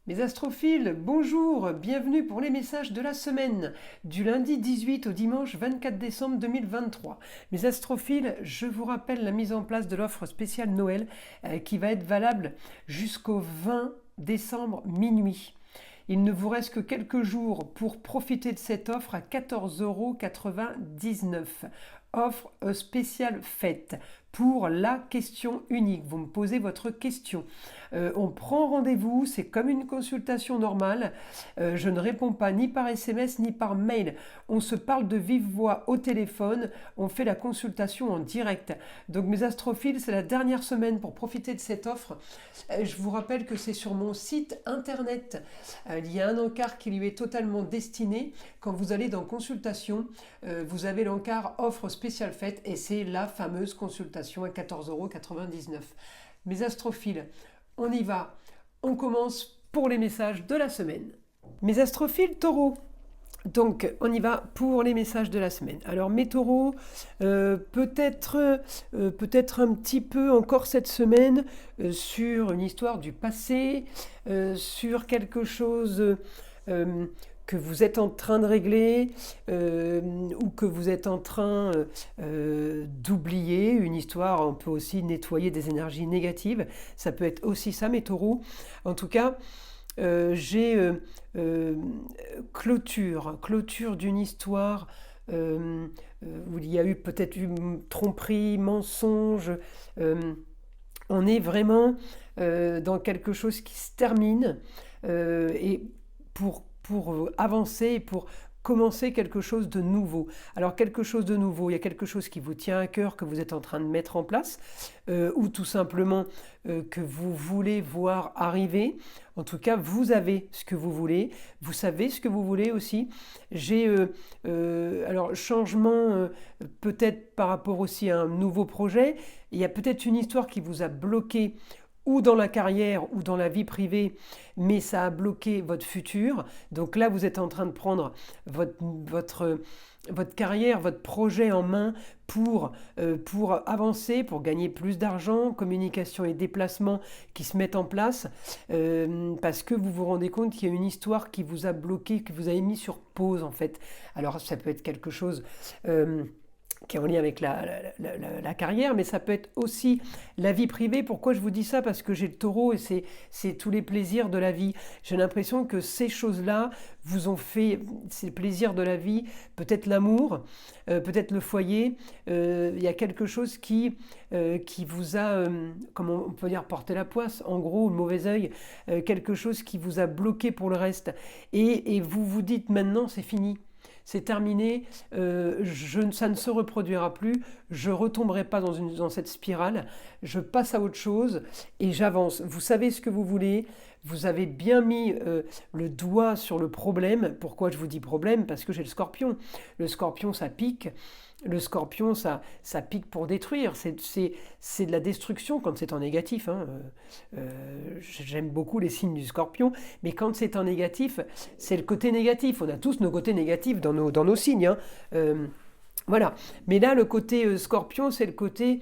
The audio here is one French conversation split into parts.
Mes astrophiles, bonjour, bienvenue pour les messages de la semaine, du lundi 18 au dimanche 24 décembre 2023. Mes astrophiles, je vous rappelle la mise en place de l'offre spéciale Noël qui va être valable jusqu'au 20 décembre minuit. Il ne vous reste que quelques jours pour profiter de cette offre à 14,99 €. Offre spéciale faite pour la question unique. Vous me posez votre question. On prend rendez-vous, c'est comme une consultation normale. Je ne réponds pas ni par SMS ni par mail. On se parle de vive voix au téléphone. On fait la consultation en direct. Donc mes astrophiles, c'est la dernière semaine pour profiter de cette offre. Je vous rappelle que c'est sur mon site internet. Il y a un encart qui lui est totalement destiné. Quand vous allez dans consultation, vous avez l'encart offre spéciale faite et c'est la fameuse consultation à 14,99 €. Mes astrophiles, on y va. On commence pour les messages de la semaine. Mes astrophiles taureaux. Donc, on y va pour les messages de la semaine. Alors, mes taureaux, peut-être un petit peu encore cette semaine sur une histoire du passé, sur quelque chose que vous êtes en train de régler ou que vous êtes en train d'oublier. Une histoire, on peut aussi nettoyer des énergies négatives. Ça peut être aussi ça, mes taureaux. En tout cas, j'ai clôture d'une histoire où il y a eu peut-être une tromperie, mensonge. On est vraiment dans quelque chose qui se termine et pour avancer, pour commencer quelque chose de nouveau. Alors quelque chose de nouveau, il y a quelque chose qui vous tient à cœur, que vous êtes en train de mettre en place, ou tout simplement que vous voulez voir arriver. En tout cas, vous avez ce que vous voulez, vous savez ce que vous voulez aussi. J'ai alors changement peut-être par rapport aussi à un nouveau projet. Il y a peut-être une histoire qui vous a bloqué ou dans la carrière ou dans la vie privée, mais ça a bloqué votre futur. Donc là, vous êtes en train de prendre votre carrière, votre projet en main pour avancer, pour gagner plus d'argent, communication et déplacement qui se mettent en place, parce que vous vous rendez compte qu'il y a une histoire qui vous a bloqué, que vous avez mis sur pause en fait. Alors ça peut être quelque chose qui est en lien avec la carrière, mais ça peut être aussi la vie privée. Pourquoi je vous dis ça? Parce que j'ai le taureau et c'est tous les plaisirs de la vie. J'ai l'impression que ces choses-là vous ont fait, ces plaisirs de la vie, peut-être l'amour, peut-être le foyer. Il y a quelque chose qui vous a, comment on peut dire, porté la poisse, en gros, le mauvais œil, quelque chose qui vous a bloqué pour le reste. Et vous vous dites maintenant, c'est fini. C'est terminé, ça ne se reproduira plus, je ne retomberai pas dans cette spirale, je passe à autre chose et j'avance. Vous savez ce que vous voulez, vous avez bien mis le doigt sur le problème. Pourquoi je vous dis problème? Parce que j'ai le scorpion. Le scorpion, ça pique. Le scorpion, ça pique pour détruire. C'est de la destruction quand c'est en négatif. Hein. J'aime beaucoup les signes du scorpion, mais quand c'est en négatif, c'est le côté négatif. On a tous nos côtés négatifs dans nos signes. Hein. Voilà. Mais là, le côté scorpion, c'est le côté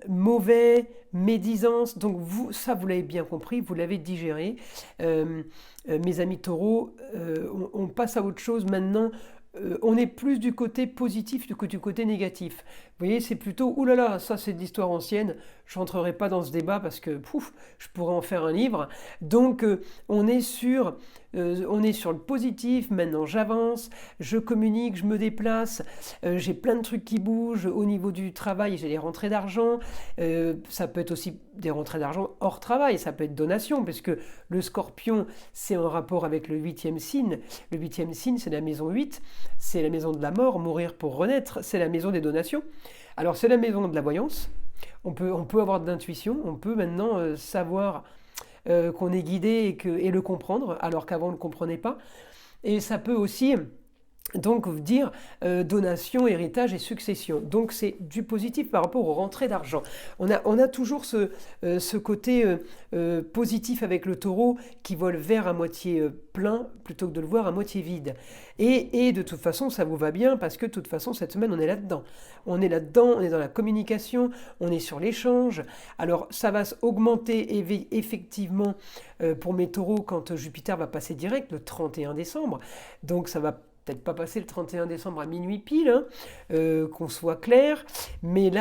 mauvais, médisance. Donc vous l'avez bien compris, vous l'avez digéré. Mes amis taureaux, on passe à autre chose maintenant. On est plus du côté positif que du côté négatif. Vous voyez, c'est plutôt, oulala, ça c'est de l'histoire ancienne, je rentrerai pas dans ce débat parce que, je pourrais en faire un livre. Donc, on est sur le positif, maintenant j'avance, je communique, je me déplace, j'ai plein de trucs qui bougent. Au niveau du travail, j'ai des rentrées d'argent, ça peut être aussi des rentrées d'argent hors travail, ça peut être donation, parce que le scorpion, c'est en rapport avec le 8e signe. Le 8e signe, c'est la maison 8, c'est la maison de la mort, mourir pour renaître, c'est la maison des donations. Alors c'est la maison de la voyance, on peut avoir de l'intuition, on peut maintenant savoir qu'on est guidé et le comprendre, alors qu'avant on ne le comprenait pas. Et ça peut aussi Donc, vous dire donation, héritage et succession. Donc, c'est du positif par rapport aux rentrées d'argent. On a toujours ce côté positif avec le taureau qui voit le verre à moitié plein plutôt que de le voir à moitié vide. Et de toute façon, ça vous va bien parce que de toute façon, cette semaine, on est là-dedans. On est là-dedans, on est dans la communication, on est sur l'échange. Alors, ça va augmenter effectivement pour mes taureaux quand Jupiter va passer direct le 31 décembre. Donc, ça va peut-être pas passer le 31 décembre à minuit pile, hein, qu'on soit clair, mais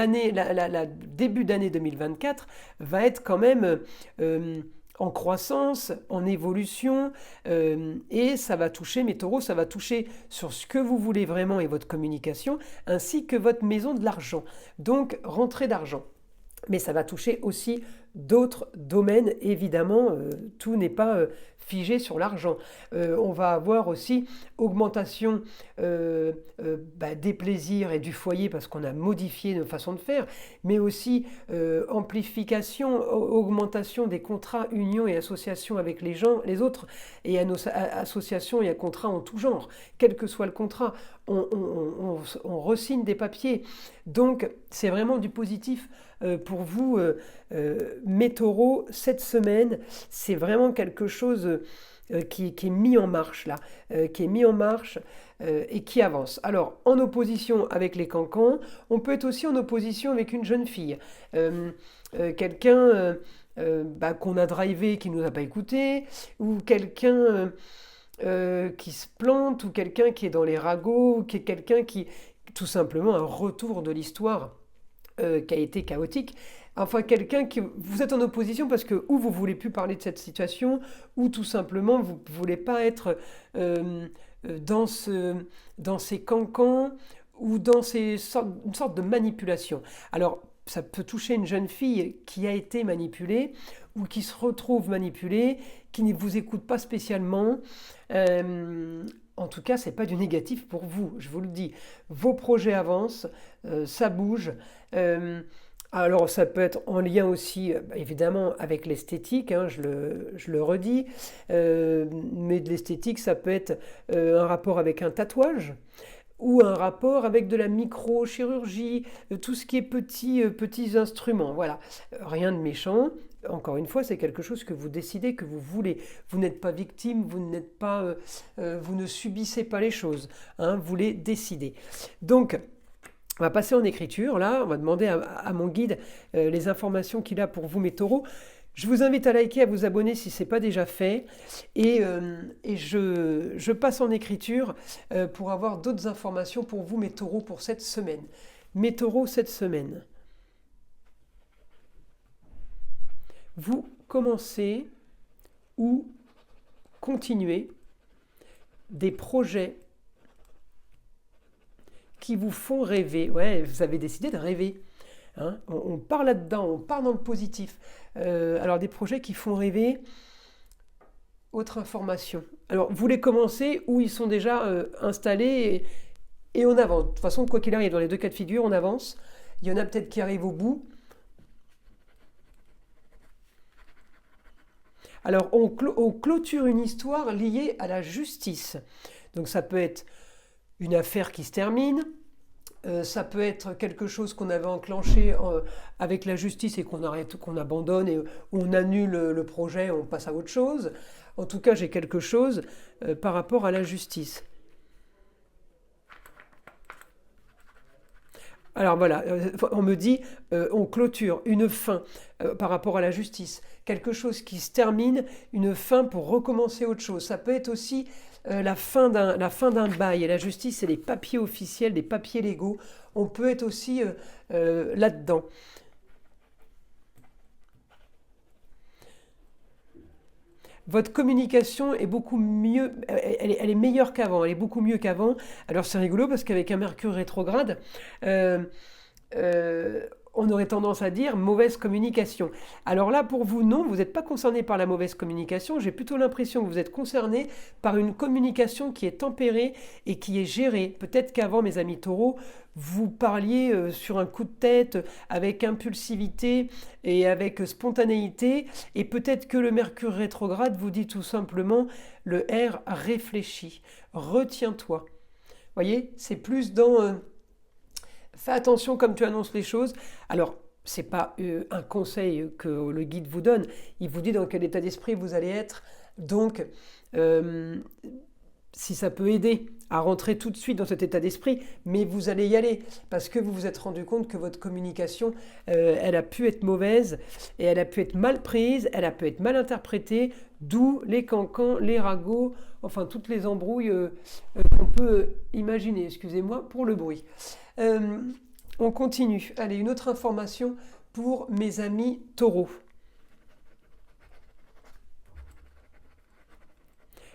début d'année 2024 va être quand même en croissance, en évolution, et ça va toucher mes taureaux, ça va toucher sur ce que vous voulez vraiment et votre communication, ainsi que votre maison de l'argent. Donc, rentrée d'argent. Mais ça va toucher aussi d'autres domaines, évidemment, tout n'est pas figé sur l'argent. On va avoir aussi augmentation des plaisirs et du foyer parce qu'on a modifié nos façons de faire, mais aussi amplification, augmentation des contrats, unions et associations avec les gens, les autres, et associations et contrats en tout genre. Quel que soit le contrat, on re-signe des papiers. Donc, c'est vraiment du positif pour vous, mes taureaux, cette semaine. C'est vraiment quelque chose qui est mis en marche là, qui est mis en marche et qui avance. Alors, en opposition avec les cancans, on peut être aussi en opposition avec une jeune fille. Quelqu'un qu'on a drivé, qui ne nous a pas écouté, ou quelqu'un qui se plante, ou quelqu'un qui est dans les ragots, ou qui est quelqu'un qui, tout simplement, un retour de l'histoire qui a été chaotique. Enfin, quelqu'un qui... Vous êtes en opposition parce que ou vous ne voulez plus parler de cette situation, ou tout simplement vous ne voulez pas être dans ces cancans ou dans une sorte de manipulation. Alors, ça peut toucher une jeune fille qui a été manipulée ou qui se retrouve manipulée, qui ne vous écoute pas spécialement. En tout cas, ce n'est pas du négatif pour vous, je vous le dis. Vos projets avancent, ça bouge. Alors ça peut être en lien aussi, évidemment, avec l'esthétique, hein, je le redis, mais de l'esthétique, ça peut être un rapport avec un tatouage ou un rapport avec de la microchirurgie, tout ce qui est petits instruments, voilà. Rien de méchant. Encore une fois, c'est quelque chose que vous décidez, que vous voulez. Vous n'êtes pas victime, vous ne subissez pas les choses, hein, vous les décidez. Donc, on va passer en écriture, là, on va demander à mon guide les informations qu'il a pour vous, mes taureaux. Je vous invite à liker, à vous abonner si ce n'est pas déjà fait. Et je passe en écriture pour avoir d'autres informations pour vous, mes taureaux, pour cette semaine. Mes taureaux, cette semaine. Vous commencez ou continuez des projets qui vous font rêver. Ouais, vous avez décidé de rêver. Hein, on part là-dedans, on part dans le positif. Alors des projets qui font rêver. Autre information. Alors vous les commencez ou ils sont déjà installés et on avance. De toute façon, quoi qu'il arrive, dans les deux cas de figure, on avance. Il y en a peut-être qui arrivent au bout. Alors on clôture une histoire liée à la justice. Donc ça peut être une affaire qui se termine, ça peut être quelque chose qu'on avait enclenché avec la justice et qu'on arrête, qu'on abandonne et on annule le projet, on passe à autre chose. En tout cas, j'ai quelque chose par rapport à la justice. Alors voilà, on me dit, on clôture une fin par rapport à la justice, quelque chose qui se termine, une fin pour recommencer autre chose. Ça peut être aussi la fin d'un bail, et la justice, c'est les papiers officiels, des papiers légaux. On peut être aussi là-dedans. Votre communication est beaucoup mieux, elle est meilleure qu'avant, elle est beaucoup mieux qu'avant. Alors c'est rigolo parce qu'avec un Mercure rétrograde, on aurait tendance à dire mauvaise communication. Alors là, pour vous, non, vous n'êtes pas concerné par la mauvaise communication. J'ai plutôt l'impression que vous êtes concerné par une communication qui est tempérée et qui est gérée. Peut-être qu'avant, mes amis taureaux, vous parliez sur un coup de tête, avec impulsivité et avec spontanéité. Et peut-être que le Mercure rétrograde vous dit tout simplement, le R réfléchit, retiens-toi. voyez, c'est plus dans fais attention comme tu annonces les choses. Alors, c'est pas un conseil que le guide vous donne. Il vous dit dans quel état d'esprit vous allez être. Donc, euh, si ça peut aider à rentrer tout de suite dans cet état d'esprit, mais vous allez y aller parce que vous vous êtes rendu compte que votre communication, elle a pu être mauvaise et elle a pu être mal prise, elle a pu être mal interprétée, d'où les cancans, les ragots, enfin toutes les embrouilles qu'on peut imaginer, excusez-moi pour le bruit. Euh, on continue. Allez, une autre information pour mes amis taureaux.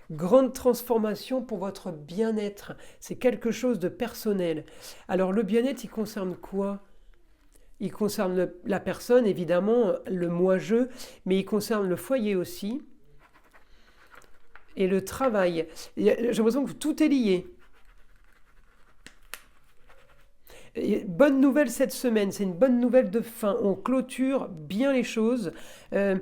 Grande transformation pour votre bien-être. C'est quelque chose de personnel. Alors le bien-être, il concerne quoi? Il concerne la personne, évidemment, le moi-je, mais il concerne le foyer aussi et le travail. J'ai l'impression que tout est lié. Et bonne nouvelle cette semaine, c'est une bonne nouvelle de fin. On clôture bien les choses. Ça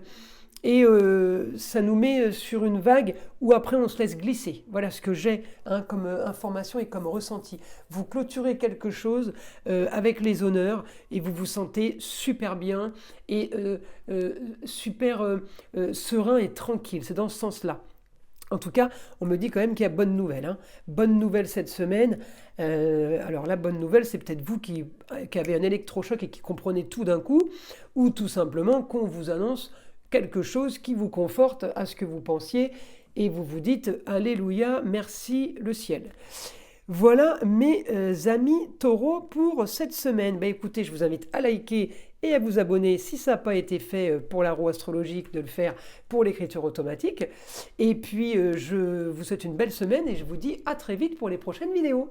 nous met sur une vague où après on se laisse glisser. Voilà ce que j'ai comme information et comme ressenti. Vous clôturez quelque chose avec les honneurs et vous vous sentez super bien et super serein et tranquille. C'est dans ce sens-là. En tout cas, on me dit quand même qu'il y a bonne nouvelle. Hein. Bonne nouvelle cette semaine. Alors la bonne nouvelle, c'est peut-être vous qui avez un électrochoc et qui comprenez tout d'un coup, ou tout simplement qu'on vous annonce quelque chose qui vous conforte à ce que vous pensiez et vous vous dites Alléluia, merci le ciel. Voilà mes amis taureaux pour cette semaine. Écoutez, je vous invite à liker et à vous abonner si ça n'a pas été fait pour la roue astrologique, de le faire pour l'écriture automatique. Et puis, je vous souhaite une belle semaine et je vous dis à très vite pour les prochaines vidéos.